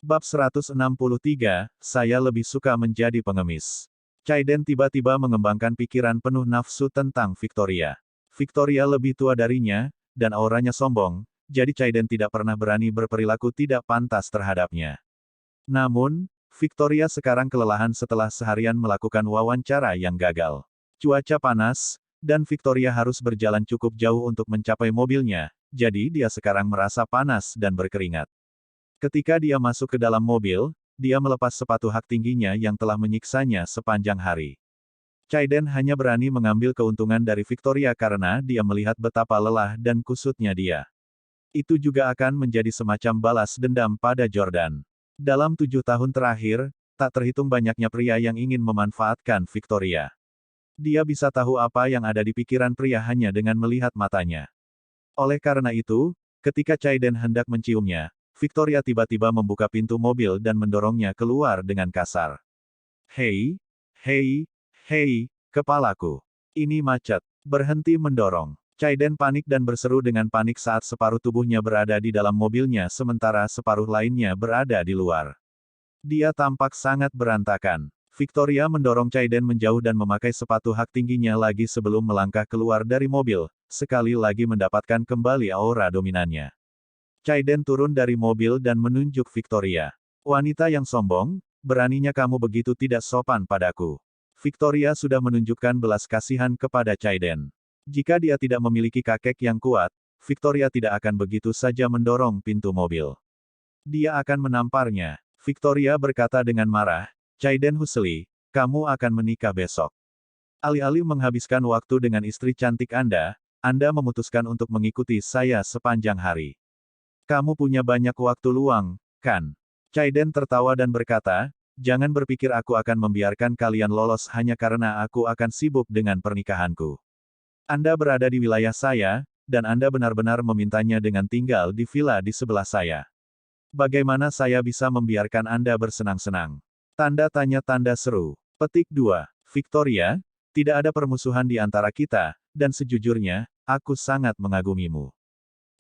Bab 163, saya lebih suka menjadi pengemis. Chaiden tiba-tiba mengembangkan pikiran penuh nafsu tentang Victoria. Victoria lebih tua darinya, dan auranya sombong, jadi Chaiden tidak pernah berani berperilaku tidak pantas terhadapnya. Namun, Victoria sekarang kelelahan setelah seharian melakukan wawancara yang gagal. Cuaca panas, dan Victoria harus berjalan cukup jauh untuk mencapai mobilnya, jadi dia sekarang merasa panas dan berkeringat. Ketika dia masuk ke dalam mobil, dia melepas sepatu hak tingginya yang telah menyiksanya sepanjang hari. Chaiden hanya berani mengambil keuntungan dari Victoria karena dia melihat betapa lelah dan kusutnya dia. Itu juga akan menjadi semacam balas dendam pada Jordan. Dalam 7 tahun terakhir, tak terhitung banyaknya pria yang ingin memanfaatkan Victoria. Dia bisa tahu apa yang ada di pikiran pria hanya dengan melihat matanya. Oleh karena itu, ketika Chaiden hendak menciumnya, Victoria tiba-tiba membuka pintu mobil dan mendorongnya keluar dengan kasar. Hei, hei, hei, kepalaku. Ini macet. Berhenti mendorong. Chaiden panik dan berseru dengan panik saat separuh tubuhnya berada di dalam mobilnya sementara separuh lainnya berada di luar. Dia tampak sangat berantakan. Victoria mendorong Chaiden menjauh dan memakai sepatu hak tingginya lagi sebelum melangkah keluar dari mobil, sekali lagi mendapatkan kembali aura dominannya. Chaiden turun dari mobil dan menunjuk Victoria. Wanita yang sombong, beraninya kamu begitu tidak sopan padaku. Victoria sudah menunjukkan belas kasihan kepada Chaiden. Jika dia tidak memiliki kakek yang kuat, Victoria tidak akan begitu saja mendorong pintu mobil. Dia akan menamparnya. Victoria berkata dengan marah, Chaiden Husely, kamu akan menikah besok. Alih-alih menghabiskan waktu dengan istri cantik Anda memutuskan untuk mengikuti saya sepanjang hari. Kamu punya banyak waktu luang, kan? Chaiden tertawa dan berkata, jangan berpikir aku akan membiarkan kalian lolos hanya karena aku akan sibuk dengan pernikahanku. Anda berada di wilayah saya, dan Anda benar-benar memintanya dengan tinggal di villa di sebelah saya. Bagaimana saya bisa membiarkan Anda bersenang-senang? Tanda tanya tanda seru. Petik 2. Victoria, tidak ada permusuhan di antara kita, dan sejujurnya, aku sangat mengagumimu.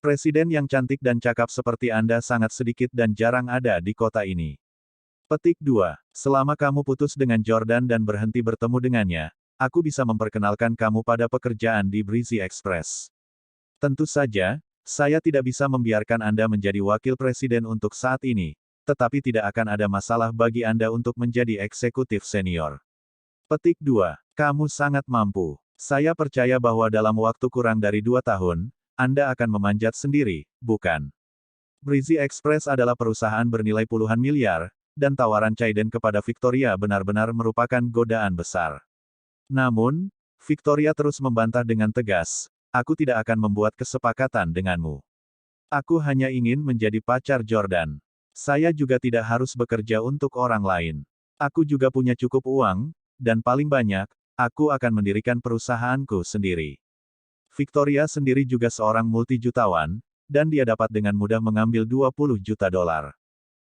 Presiden yang cantik dan cakap seperti Anda sangat sedikit dan jarang ada di kota ini. Petik 2. Selama kamu putus dengan Jordan dan berhenti bertemu dengannya, aku bisa memperkenalkan kamu pada pekerjaan di Breezy Express. Tentu saja, saya tidak bisa membiarkan Anda menjadi wakil presiden untuk saat ini, tetapi tidak akan ada masalah bagi Anda untuk menjadi eksekutif senior. Petik 2. Kamu sangat mampu. Saya percaya bahwa dalam waktu kurang dari 2 tahun, Anda akan memanjat sendiri, bukan? Breezy Express adalah perusahaan bernilai puluhan miliar, dan tawaran Chaiden kepada Victoria benar-benar merupakan godaan besar. Namun, Victoria terus membantah dengan tegas, aku tidak akan membuat kesepakatan denganmu. Aku hanya ingin menjadi pacar Jordan. Saya juga tidak harus bekerja untuk orang lain. Aku juga punya cukup uang, dan paling banyak, aku akan mendirikan perusahaanku sendiri. Victoria sendiri juga seorang multijutawan, dan dia dapat dengan mudah mengambil 20 juta dolar.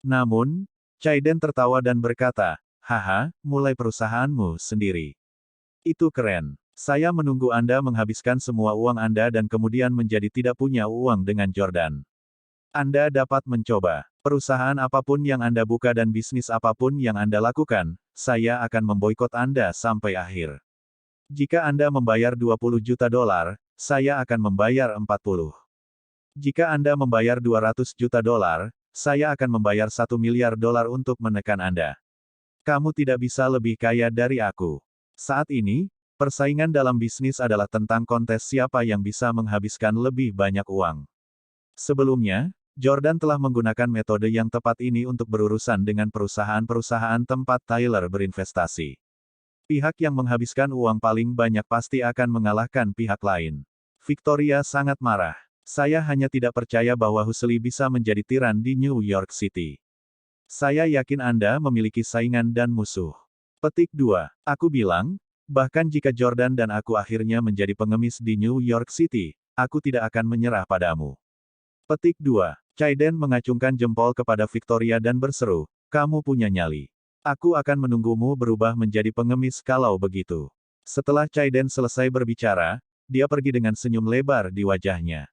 Namun, Chaiden tertawa dan berkata, haha, mulai perusahaanmu sendiri. Itu keren. Saya menunggu Anda menghabiskan semua uang Anda dan kemudian menjadi tidak punya uang dengan Jordan. Anda dapat mencoba. Perusahaan apapun yang Anda buka dan bisnis apapun yang Anda lakukan, saya akan memboikot Anda sampai akhir. Jika Anda membayar 20 juta dolar, saya akan membayar 40. Jika Anda membayar 200 juta dolar, saya akan membayar 1 miliar dolar untuk menekan Anda. Kamu tidak bisa lebih kaya dari aku. Saat ini, persaingan dalam bisnis adalah tentang kontes siapa yang bisa menghabiskan lebih banyak uang. Sebelumnya, Jordan telah menggunakan metode yang tepat ini untuk berurusan dengan perusahaan-perusahaan tempat Tyler berinvestasi. Pihak yang menghabiskan uang paling banyak pasti akan mengalahkan pihak lain. Victoria sangat marah. Saya hanya tidak percaya bahwa Husely bisa menjadi tiran di New York City. Saya yakin Anda memiliki saingan dan musuh. Petik 2. Aku bilang, bahkan jika Jordan dan aku akhirnya menjadi pengemis di New York City, aku tidak akan menyerah padamu. Petik 2. Chaiden mengacungkan jempol kepada Victoria dan berseru, kamu punya nyali. Aku akan menunggumu berubah menjadi pengemis kalau begitu. Setelah Chaiden selesai berbicara, dia pergi dengan senyum lebar di wajahnya.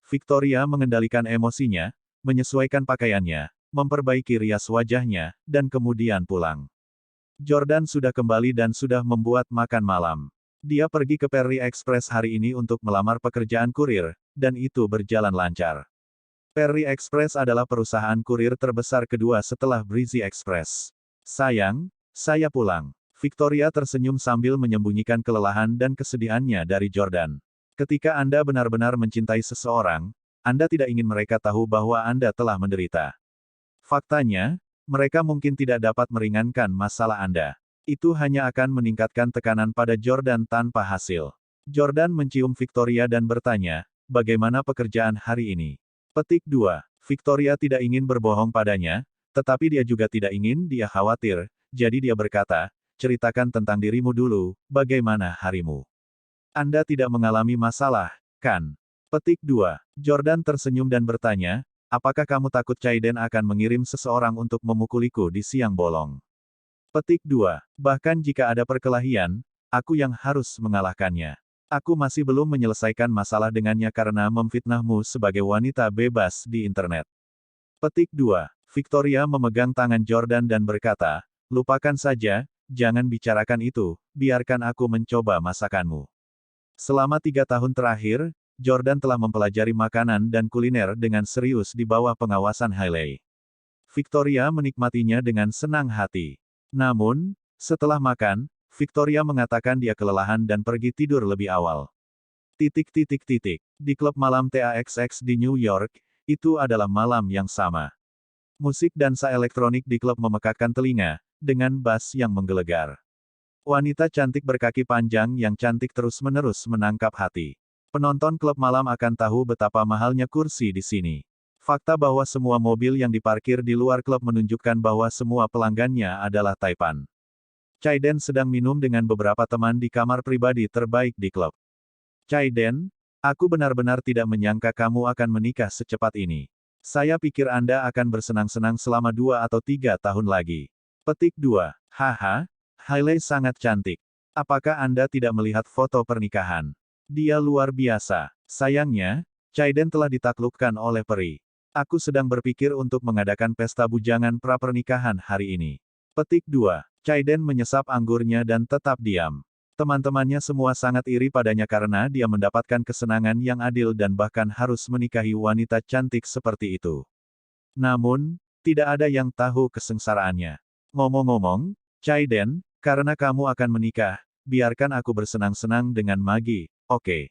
Victoria mengendalikan emosinya, menyesuaikan pakaiannya, memperbaiki rias wajahnya, dan kemudian pulang. Jordan sudah kembali dan sudah membuat makan malam. Dia pergi ke Perry Express hari ini untuk melamar pekerjaan kurir, dan itu berjalan lancar. Perry Express adalah perusahaan kurir terbesar kedua setelah Breezy Express. Sayang, saya pulang. Victoria tersenyum sambil menyembunyikan kelelahan dan kesedihannya dari Jordan. Ketika Anda benar-benar mencintai seseorang, Anda tidak ingin mereka tahu bahwa Anda telah menderita. Faktanya, mereka mungkin tidak dapat meringankan masalah Anda. Itu hanya akan meningkatkan tekanan pada Jordan tanpa hasil. Jordan mencium Victoria dan bertanya, bagaimana pekerjaan hari ini? Petik 2. Victoria tidak ingin berbohong padanya, tetapi dia juga tidak ingin dia khawatir, jadi dia berkata, ceritakan tentang dirimu dulu, bagaimana harimu? Anda tidak mengalami masalah, kan? Petik 2. Jordan tersenyum dan bertanya, apakah kamu takut Chaiden akan mengirim seseorang untuk memukuliku di siang bolong? Petik 2. Bahkan jika ada perkelahian, aku yang harus mengalahkannya. Aku masih belum menyelesaikan masalah dengannya karena memfitnahmu sebagai wanita bebas di internet. Petik 2. Victoria memegang tangan Jordan dan berkata, lupakan saja, jangan bicarakan itu, biarkan aku mencoba masakanmu. Selama 3 tahun terakhir, Jordan telah mempelajari makanan dan kuliner dengan serius di bawah pengawasan Hailey. Victoria menikmatinya dengan senang hati. Namun, setelah makan, Victoria mengatakan dia kelelahan dan pergi tidur lebih awal. Di klub malam TAXX di New York, itu adalah malam yang sama. Musik dansa elektronik di klub memekakkan telinga, dengan bass yang menggelegar. Wanita cantik berkaki panjang yang cantik terus-menerus menangkap hati. Penonton klub malam akan tahu betapa mahalnya kursi di sini. Fakta bahwa semua mobil yang diparkir di luar klub menunjukkan bahwa semua pelanggannya adalah Taipan. Chaiden sedang minum dengan beberapa teman di kamar pribadi terbaik di klub. Chaiden, aku benar-benar tidak menyangka kamu akan menikah secepat ini. Saya pikir Anda akan bersenang-senang selama 2 atau 3 tahun lagi. Petik 2. Haha, Hailey sangat cantik. Apakah Anda tidak melihat foto pernikahan? Dia luar biasa. Sayangnya, Chaiden telah ditaklukkan oleh peri. Aku sedang berpikir untuk mengadakan pesta bujangan pra-pernikahan hari ini. Petik 2. Chaiden menyesap anggurnya dan tetap diam. Teman-temannya semua sangat iri padanya karena dia mendapatkan kesenangan yang adil dan bahkan harus menikahi wanita cantik seperti itu. Namun, tidak ada yang tahu kesengsaraannya. Ngomong-ngomong, Chaiden, karena kamu akan menikah, biarkan aku bersenang-senang dengan Maggie, oke?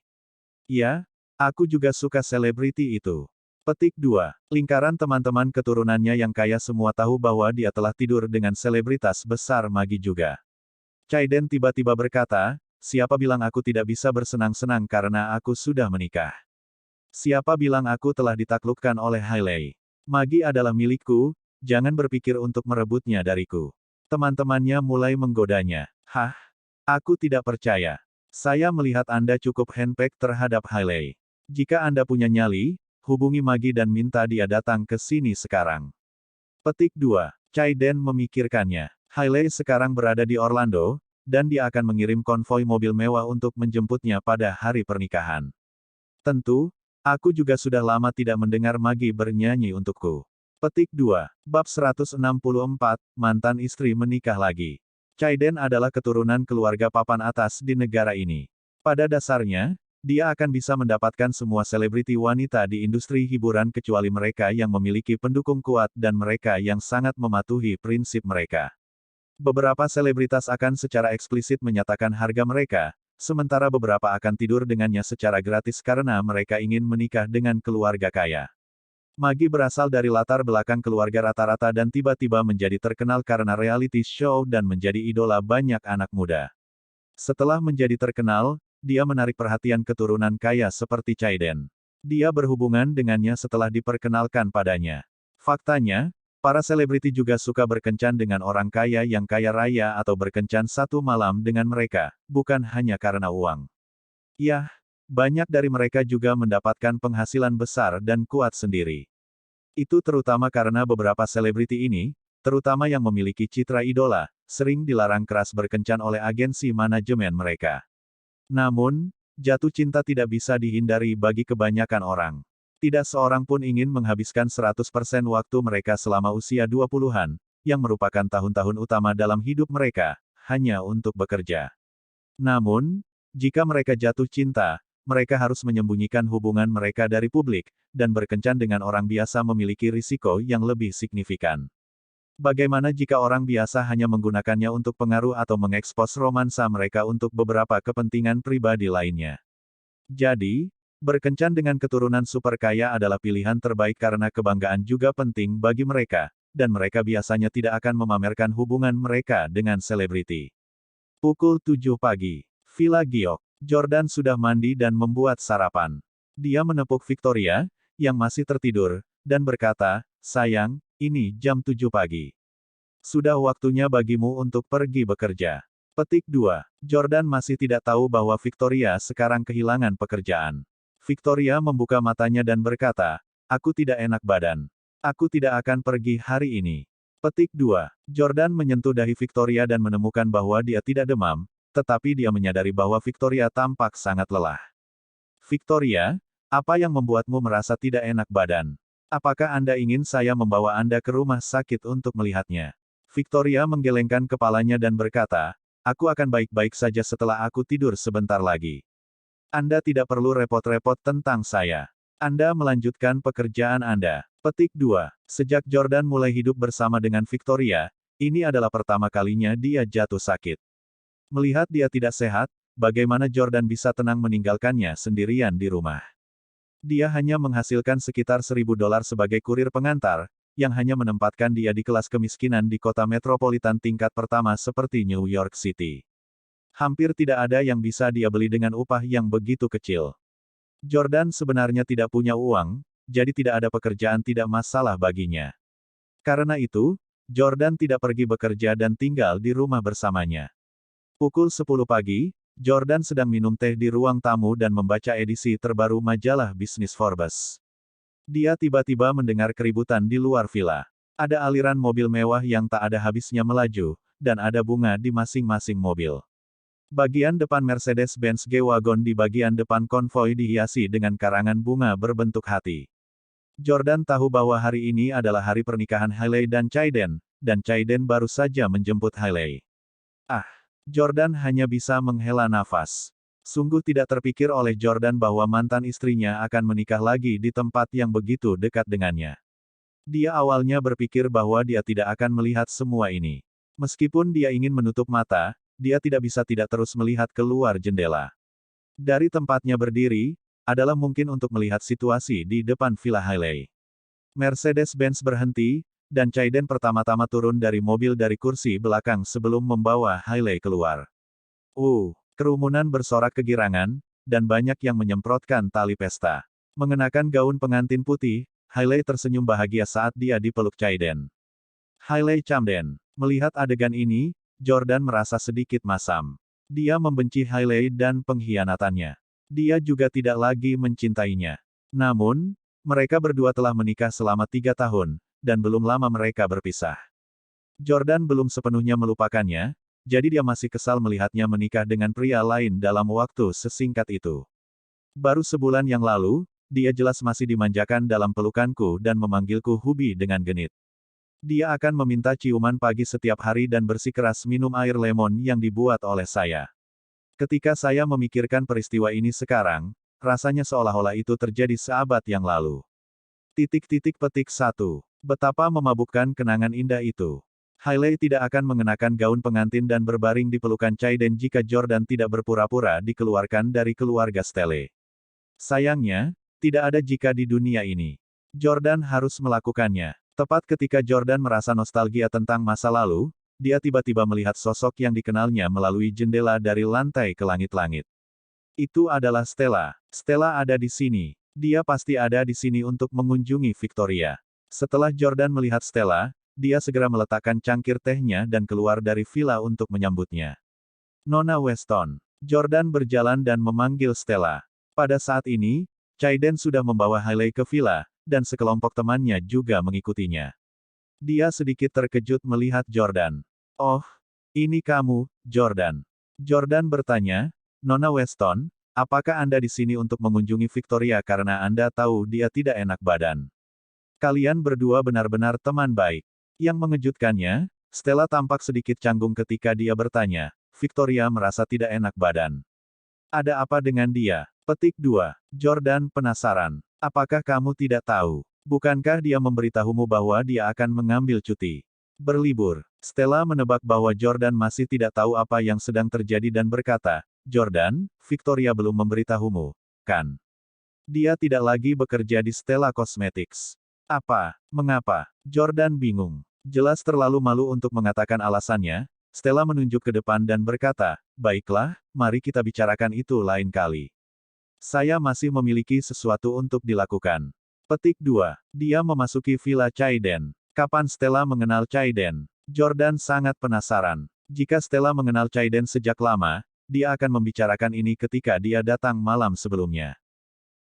Ya, aku juga suka selebriti itu. Petik 2. Lingkaran teman-teman keturunannya yang kaya semua tahu bahwa dia telah tidur dengan selebritas besar Maggie juga. Chaiden tiba-tiba berkata, siapa bilang aku tidak bisa bersenang-senang karena aku sudah menikah? Siapa bilang aku telah ditaklukkan oleh Hailey? Maggie adalah milikku, jangan berpikir untuk merebutnya dariku. Teman-temannya mulai menggodanya. Hah? Aku tidak percaya. Saya melihat Anda cukup handpick terhadap Hailey. Jika Anda punya nyali, hubungi Maggie dan minta dia datang ke sini sekarang. Petik 2. Chaiden memikirkannya. Hailey sekarang berada di Orlando, dan dia akan mengirim konvoi mobil mewah untuk menjemputnya pada hari pernikahan. Tentu, aku juga sudah lama tidak mendengar Maggie bernyanyi untukku. Petik 2. Bab 164, mantan istri menikah lagi. Chaiden adalah keturunan keluarga papan atas di negara ini. Pada dasarnya, dia akan bisa mendapatkan semua selebriti wanita di industri hiburan kecuali mereka yang memiliki pendukung kuat dan mereka yang sangat mematuhi prinsip mereka. Beberapa selebritas akan secara eksplisit menyatakan harga mereka, sementara beberapa akan tidur dengannya secara gratis karena mereka ingin menikah dengan keluarga kaya. Maggie berasal dari latar belakang keluarga rata-rata dan tiba-tiba menjadi terkenal karena reality show dan menjadi idola banyak anak muda. Setelah menjadi terkenal, dia menarik perhatian keturunan kaya seperti Chaiden. Dia berhubungan dengannya setelah diperkenalkan padanya. Faktanya, para selebriti juga suka berkencan dengan orang kaya yang kaya raya atau berkencan satu malam dengan mereka, bukan hanya karena uang. Yah, banyak dari mereka juga mendapatkan penghasilan besar dan kuat sendiri. Itu terutama karena beberapa selebriti ini, terutama yang memiliki citra idola, sering dilarang keras berkencan oleh agensi manajemen mereka. Namun, jatuh cinta tidak bisa dihindari bagi kebanyakan orang. Tidak seorang pun ingin menghabiskan 100% waktu mereka selama usia 20-an, yang merupakan tahun-tahun utama dalam hidup mereka, hanya untuk bekerja. Namun, jika mereka jatuh cinta, mereka harus menyembunyikan hubungan mereka dari publik, dan berkencan dengan orang biasa memiliki risiko yang lebih signifikan. Bagaimana jika orang biasa hanya menggunakannya untuk pengaruh atau mengekspos romansa mereka untuk beberapa kepentingan pribadi lainnya? Jadi, berkencan dengan keturunan super kaya adalah pilihan terbaik karena kebanggaan juga penting bagi mereka, dan mereka biasanya tidak akan memamerkan hubungan mereka dengan selebriti. Pukul 7 pagi. Villa Giok. Jordan sudah mandi dan membuat sarapan. Dia menepuk Victoria, yang masih tertidur, dan berkata, "Sayang, ini jam 7 pagi. Sudah waktunya bagimu untuk pergi bekerja." Petik 2. Jordan masih tidak tahu bahwa Victoria sekarang kehilangan pekerjaan. Victoria membuka matanya dan berkata, "Aku tidak enak badan. Aku tidak akan pergi hari ini." Petik 2. Jordan menyentuh dahi Victoria dan menemukan bahwa dia tidak demam, tetapi dia menyadari bahwa Victoria tampak sangat lelah. "Victoria, apa yang membuatmu merasa tidak enak badan? Apakah Anda ingin saya membawa Anda ke rumah sakit untuk melihatnya?" Victoria menggelengkan kepalanya dan berkata, "Aku akan baik-baik saja setelah aku tidur sebentar lagi. Anda tidak perlu repot-repot tentang saya. Anda melanjutkan pekerjaan Anda." Petik 2. Sejak Jordan mulai hidup bersama dengan Victoria, ini adalah pertama kalinya dia jatuh sakit. Melihat dia tidak sehat, bagaimana Jordan bisa tenang meninggalkannya sendirian di rumah? Dia hanya menghasilkan sekitar $1.000 sebagai kurir pengantar, yang hanya menempatkan dia di kelas kemiskinan di kota metropolitan tingkat pertama seperti New York City. Hampir tidak ada yang bisa dia beli dengan upah yang begitu kecil. Jordan sebenarnya tidak punya uang, jadi tidak ada pekerjaan tidak masalah baginya. Karena itu, Jordan tidak pergi bekerja dan tinggal di rumah bersamanya. Pukul 10 pagi, Jordan sedang minum teh di ruang tamu dan membaca edisi terbaru majalah bisnis Forbes. Dia tiba-tiba mendengar keributan di luar villa. Ada aliran mobil mewah yang tak ada habisnya melaju, dan ada bunga di masing-masing mobil. Bagian depan Mercedes-Benz G-Wagon di bagian depan konvoi dihiasi dengan karangan bunga berbentuk hati. Jordan tahu bahwa hari ini adalah hari pernikahan Hailey dan Chaiden baru saja menjemput Hailey. Jordan hanya bisa menghela nafas. Sungguh tidak terpikir oleh Jordan bahwa mantan istrinya akan menikah lagi di tempat yang begitu dekat dengannya. Dia awalnya berpikir bahwa dia tidak akan melihat semua ini. Meskipun dia ingin menutup mata, dia tidak bisa tidak terus melihat keluar jendela. Dari tempatnya berdiri, adalah mungkin untuk melihat situasi di depan Villa Hailey. Mercedes-Benz berhenti, dan Chaiden pertama-tama turun dari mobil dari kursi belakang sebelum membawa Hailey keluar. Kerumunan bersorak kegirangan, dan banyak yang menyemprotkan tali pesta. Mengenakan gaun pengantin putih, Hailey tersenyum bahagia saat dia dipeluk Chaiden. Hailey Camden. Melihat adegan ini, Jordan merasa sedikit masam. Dia membenci Hailey dan pengkhianatannya. Dia juga tidak lagi mencintainya. Namun, mereka berdua telah menikah selama 3 tahun, dan belum lama mereka berpisah. Jordan belum sepenuhnya melupakannya, jadi dia masih kesal melihatnya menikah dengan pria lain dalam waktu sesingkat itu. Baru sebulan yang lalu, dia jelas masih dimanjakan dalam pelukanku dan memanggilku Hubi dengan genit. Dia akan meminta ciuman pagi setiap hari dan bersikeras minum air lemon yang dibuat oleh saya. Ketika saya memikirkan peristiwa ini sekarang, rasanya seolah-olah itu terjadi seabad yang lalu. Petik 1. Betapa memabukkan kenangan indah itu. Hailey tidak akan mengenakan gaun pengantin dan berbaring di pelukan Chaiden jika Jordan tidak berpura-pura dikeluarkan dari keluarga Stelle. Sayangnya, tidak ada jika di dunia ini. Jordan harus melakukannya. Tepat ketika Jordan merasa nostalgia tentang masa lalu, dia tiba-tiba melihat sosok yang dikenalnya melalui jendela dari lantai ke langit-langit. Itu adalah Stella. Stella ada di sini. Dia pasti ada di sini untuk mengunjungi Victoria. Setelah Jordan melihat Stella, dia segera meletakkan cangkir tehnya dan keluar dari villa untuk menyambutnya. "Nona Weston." Jordan berjalan dan memanggil Stella. Pada saat ini, Chaiden sudah membawa Hailey ke villa, dan sekelompok temannya juga mengikutinya. Dia sedikit terkejut melihat Jordan. "Oh, ini kamu, Jordan?" Jordan bertanya, "Nona Weston, Apakah Anda di sini untuk mengunjungi Victoria karena Anda tahu dia tidak enak badan? Kalian berdua benar-benar teman baik. Yang mengejutkannya, Stella tampak sedikit canggung ketika dia bertanya. Victoria merasa tidak enak badan. Ada apa dengan dia? Petik 2. Jordan penasaran. Apakah kamu tidak tahu? Bukankah dia memberitahumu bahwa dia akan mengambil cuti berlibur? Stella menebak bahwa Jordan masih tidak tahu apa yang sedang terjadi dan berkata, Jordan, Victoria belum memberitahumu, kan? Dia tidak lagi bekerja di Stella Cosmetics. Apa? Mengapa? Jordan bingung. Jelas terlalu malu untuk mengatakan alasannya, Stella menunjuk ke depan dan berkata, baiklah, mari kita bicarakan itu lain kali. Saya masih memiliki sesuatu untuk dilakukan. Petik 2. Dia memasuki Villa Chaiden. Kapan Stella mengenal Chaiden? Jordan sangat penasaran. Jika Stella mengenal Chaiden sejak lama, dia akan membicarakan ini ketika dia datang malam sebelumnya.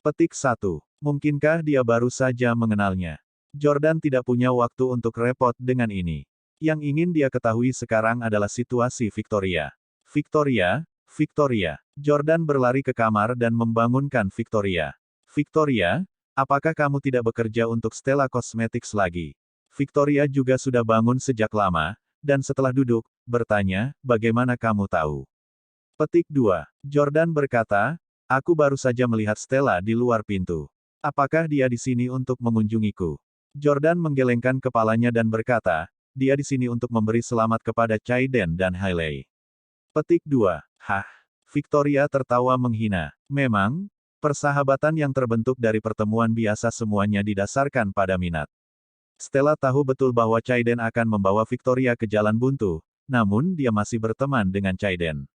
Petik 1. Mungkinkah dia baru saja mengenalnya? Jordan tidak punya waktu untuk repot dengan ini. Yang ingin dia ketahui sekarang adalah situasi Victoria. Victoria. Jordan berlari ke kamar dan membangunkan Victoria. Victoria, apakah kamu tidak bekerja untuk Stella Cosmetics lagi? Victoria juga sudah bangun sejak lama, dan setelah duduk, bertanya, bagaimana kamu tahu? Petik 2. Jordan berkata, aku baru saja melihat Stella di luar pintu. Apakah dia di sini untuk mengunjungiku? Jordan menggelengkan kepalanya dan berkata, dia di sini untuk memberi selamat kepada Chaiden dan Hailey. Petik 2. Hah? Victoria tertawa menghina. Memang, persahabatan yang terbentuk dari pertemuan biasa semuanya didasarkan pada minat. Stella tahu betul bahwa Chaiden akan membawa Victoria ke jalan buntu, namun dia masih berteman dengan Chaiden.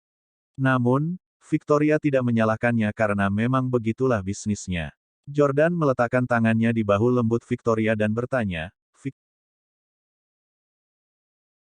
Namun, Victoria tidak menyalahkannya karena memang begitulah bisnisnya. Jordan meletakkan tangannya di bahu lembut Victoria dan bertanya,